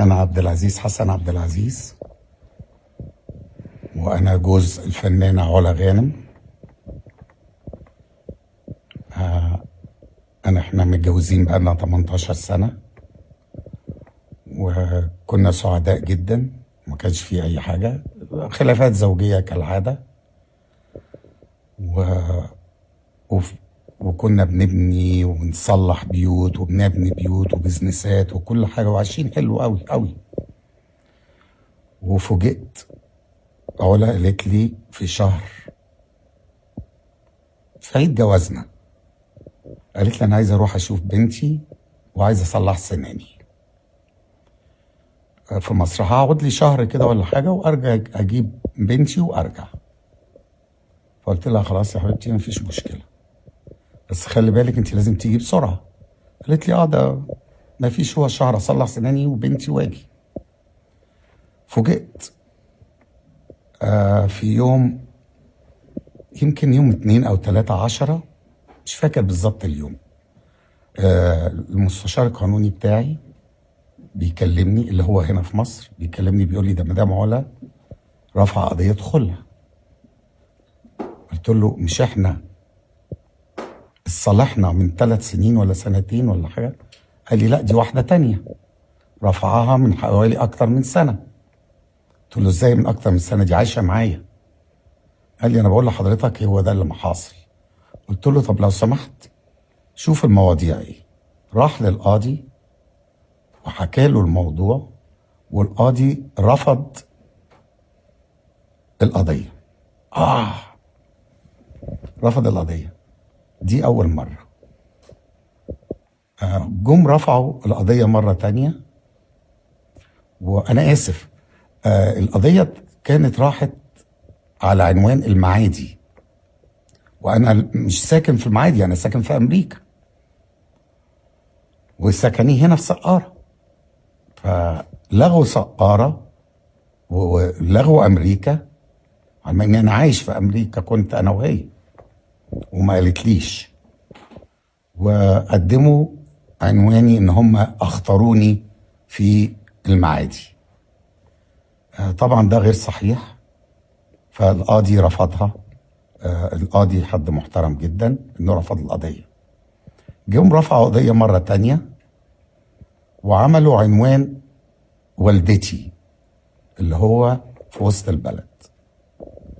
أنا عبد العزيز حسن عبد العزيز، وأنا جوز الفنانة علا غانم. احنا متجوزين بقالنا 18 سنة، وكنا سعداء جدا، ما كانش فيه أي حاجة، خلافات زوجية كالعادة. و... وف... وكنا بنبني ونصلح بيوت وبنبني بيوت وبزنسات وكل حاجة، وعايشين حلو قوي قوي. وفوجئت علا قالت لي في شهر في عيد جوازنا، قالت لي أنا عايزة أروح أشوف بنتي وعايزة أصلح سناني في مصر. هقعد لي شهر كده ولا حاجة وأرجع أجيب بنتي وأرجع. فقلت لها خلاص يا حبيبتي مفيش مشكلة، بس خلي بالك أنت لازم تيجي بسرعة. قالت لي ده مفيش، هو شهر أصلح سناني وبنتي وأجي. فوجئت في يوم، يمكن يوم 2 أو 3/10، مش فاكر بالظبط اليوم. المستشار القانوني بتاعي بيكلمني، اللي هو هنا في مصر، بيكلمني بيقول لي ده مدام علا رفع قضية خلع. قلت له مش احنا اتصالحنا من 3 سنين ولا سنتين ولا حاجة؟ قال لي لا، دي واحدة تانية رفعها من حوالي أكتر من سنة. قلت له ازاي من أكتر من سنة؟ دي عايشة معايا. قال لي أنا بقول لحضرتك هو ده اللي حاصل. قلت له طب لو سمحت شوف المواضيع ايه. راح للقاضي وحكى له الموضوع، والقاضي رفض القضية. رفض القضية. دي أول مرة. جم رفعوا القضية مرة تانية، وأنا آسف، القضية كانت راحت على عنوان المعادي، وأنا مش ساكن في المعادي، أنا ساكن في أمريكا، وسكني هنا في سقارة. فلغوا سقارة ولغوا أمريكا، على إن أنا عايش في أمريكا، كنت أنا وهي، وما قالتليش. وقدموا عنواني إن هم اختاروني في المعادي. طبعا ده غير صحيح، فالقاضي رفضها. القاضي حد محترم جدا، انه رفض القضية. جم رفعوا قضية مرة تانية وعملوا عنوان والدتي، اللي هو في وسط البلد،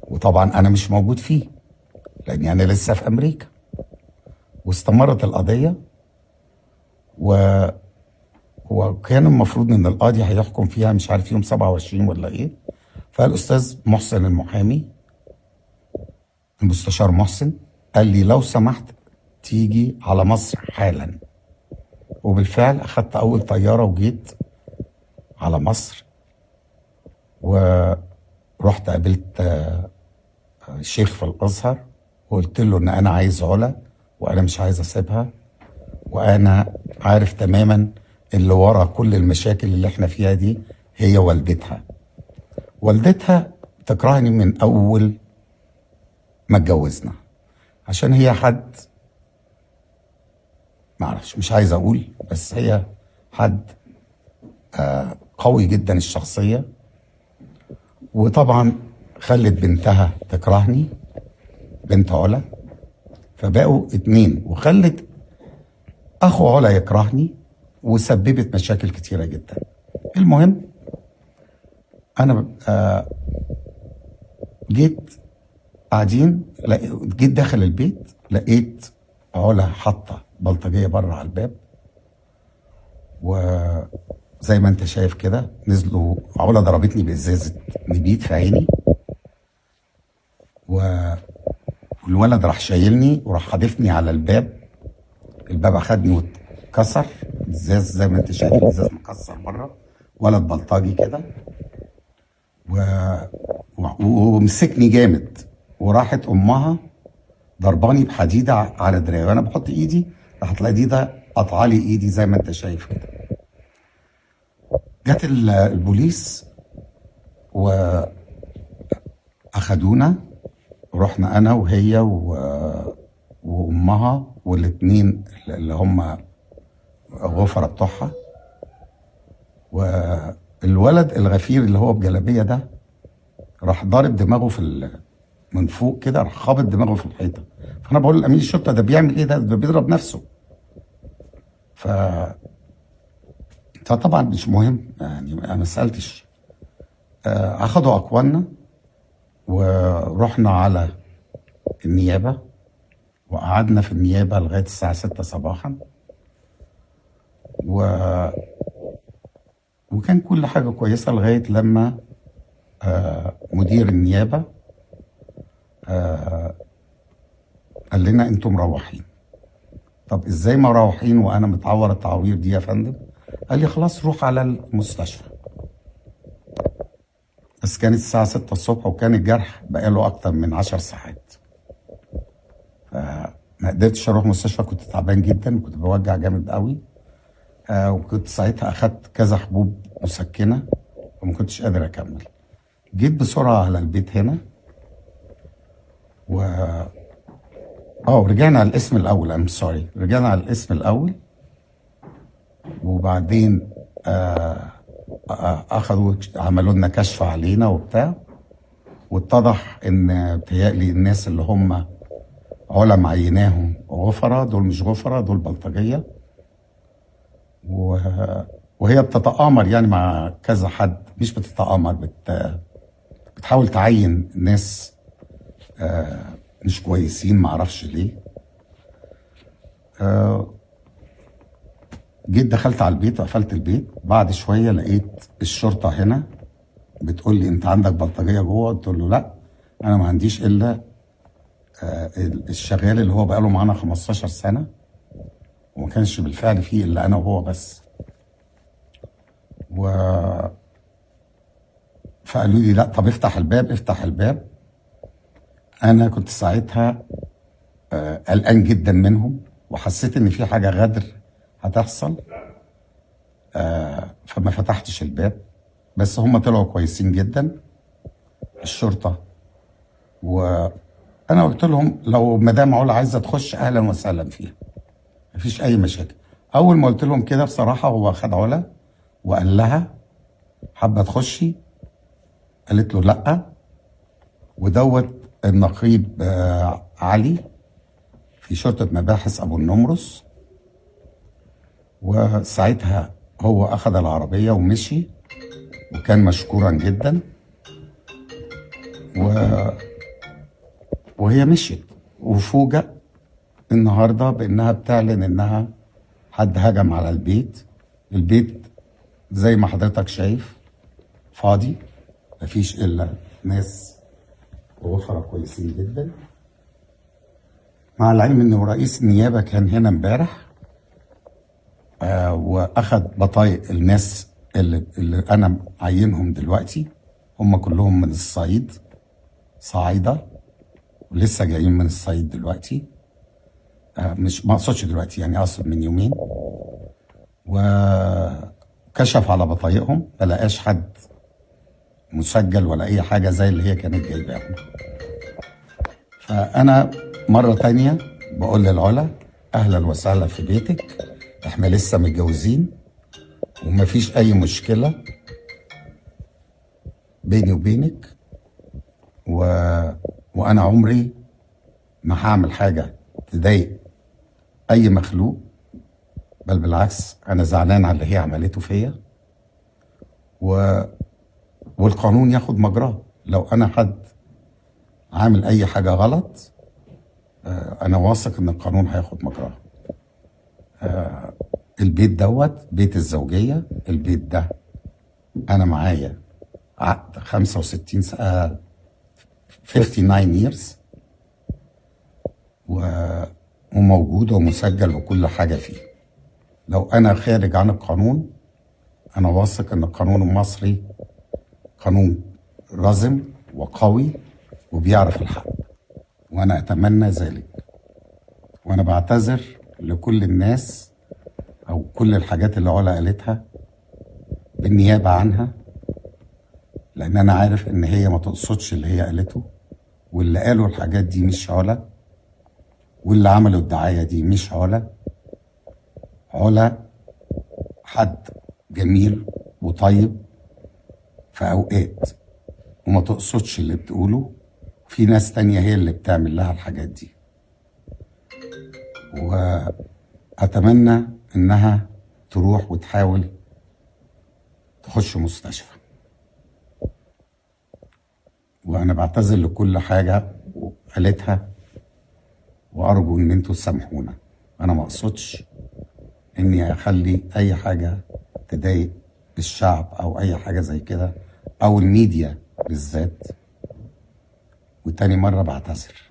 وطبعا انا مش موجود فيه لاني انا لسه في امريكا. واستمرت القضية، وكان المفروض ان القاضي هيحكم فيها مش عارف يوم 27 ولا ايه. فالاستاذ محسن المحامي، المستشار محسن، قال لي لو سمحت تيجي على مصر حالا. وبالفعل اخدت اول طيارة وجيت على مصر، ورحت قابلت شيخ في الازهر، وقلت له ان انا عايز علا وانا مش عايز اسيبها، وانا عارف تماما اللي ورا كل المشاكل اللي احنا فيها دي هي والدتها. والدتها تكرهني من اول ما اتجوزنا، عشان هي حد معرفش، مش عايز اقول، بس هي حد قوي جدا الشخصية. وطبعا خلت بنتها تكرهني، بنت علا، فبقوا 2، وخلت اخو علا يكرهني، وسببت مشاكل كتيرة جدا. المهم انا جيت قاعدين، جيت داخل البيت لقيت علا حاطه بلطجيه بره على الباب، وزي ما انت شايف كده نزلوا. علا ضربتني بازازه نبيت في عيني، والولد راح شايلني وراح حادفني على الباب. الباب اخدني واتكسر، ازاز زي ما انت شايف، الازاز مكسر بره. ولد بلطجي كده ومسكني جامد، وراحت امها ضرباني بحديده على دراعي، وانا بحط ايدي راحت الحديده قطع لي ايدي زي ما انت شايف كده. جت البوليس واخدونا، ورحنا انا وهي وامها والاتنين اللي هم غفرة بتوعها، والولد الغفير اللي هو بجلابيه ده راح ضارب دماغه من فوق كده، راح خابط دماغه في الحيطه. فانا بقول لامين الشرطه ده بيعمل ايه؟ ده بيضرب نفسه. ف فطبعا مش مهم يعني، انا ما سالتش. اخدوا اقوالنا ورحنا على النيابه، وقعدنا في النيابه لغايه الساعه 6 صباحا، وكان كل حاجه كويسه لغايه لما مدير النيابه قال لنا انتم مروحين. طب ازاي مروحين وانا متعور التعوير دي يا فندم؟ قال لي خلاص روح على المستشفى. بس كانت الساعه 6 الصبح وكان الجرح بقاله اكتر من 10 ساعات. فما قدرتش اروح مستشفى، كنت تعبان جدا، كنت بوجع جامد قوي. وكنت ساعتها اخدت كذا حبوب مسكنه وما كنتش قادر اكمل. جيت بسرعه على البيت هنا رجعنا على الاسم الاول. رجعنا على الاسم الاول، وبعدين اخذوا عملوا لنا كشف علينا وبتاع، واتضح ان بتهيألي الناس اللي هم علماء عيناهم غفرة، دول مش غفرة، دول بلطجية. وهي بتتآمر يعني مع كذا حد، مش بتتآمر، بتحاول تعين ناس مش كويسين، معرفش ليه. جيت دخلت على البيت وقفلت البيت. بعد شوية لقيت الشرطة هنا بتقول لي انت عندك بلطجية جوه؟ قلت له لا، انا ما عنديش الا الشغال اللي هو بقاله معانا 15 سنة، وما كانش بالفعل فيه الا انا وهو بس. فقالوا لي لا، طب افتح الباب افتح الباب. انا كنت ساعتها قلقان جدا منهم، وحسيت ان في حاجة غدر هتحصل. فما فتحتش الباب، بس هم طلعوا كويسين جدا الشرطة. وانا قلت لهم لو مدام علا عايزة تخش اهلا وسهلا فيها، مفيش اي مشاكل. اول ما قلت لهم كده بصراحة هو خد علا وقال لها حابة تخشي؟ قالت له لا. ودوت النقيب علي في شرطة مباحث ابو النمرس. وساعتها هو اخذ العربية ومشي، وكان مشكورا جدا. وهي مشيت، وفوجئ النهارده بانها بتعلن انها حد هجم على البيت. البيت زي ما حضرتك شايف فاضي، مفيش الا ناس وغفرة كويسين جدا. مع العلم ان رئيس النيابه كان هنا امبارح واخد بطايق الناس اللي انا عينهم دلوقتي. هم كلهم من الصعيد، صعايده، ولسه جايين من الصعيد دلوقتي. مش ما اقصدش دلوقتي يعني، اقصد من يومين. وكشف على بطايقهم ما لقاش حد مسجل ولا اي حاجه زي اللي هي كانت جايباهم. فانا مره تانية بقول للعلا اهلا وسهلا في بيتك، احنا لسه متجوزين ومفيش اي مشكله بيني وبينك، وانا عمري ما هعمل حاجه تضايق اي مخلوق، بل بالعكس انا زعلان على اللي هي عملته فيا. والقانون ياخد مجراه. لو انا حد عامل اي حاجه غلط انا واثق ان القانون هياخد مجراه. البيت دوت بيت الزوجيه. البيت ده انا معايا عقد 65 سنه 59 years وموجود ومسجل وكل حاجه فيه. لو انا خارج عن القانون انا واثق ان القانون المصري قانون رزم وقوي وبيعرف الحق، وانا اتمنى ذلك. وانا بعتذر لكل الناس او كل الحاجات اللي علا قالتها بالنيابه عنها، لان انا عارف ان هي ما تقصدش اللي هي قالته، واللي قالوا الحاجات دي مش علا، واللي عملوا الدعايه دي مش علا. علا حد جميل وطيب في اوقات، وما تقصدش اللي بتقوله. في ناس تانية هي اللي بتعمل لها الحاجات دي، واتمنى انها تروح وتحاول تخش مستشفى. وانا بعتذر لكل حاجة قالتها، وارجو ان انتوا تسامحونا. انا ما اقصدش اني اخلي اي حاجة تضايق الشعب او اي حاجة زي كده، او الميديا بالذات. وتاني مرة بعتذر.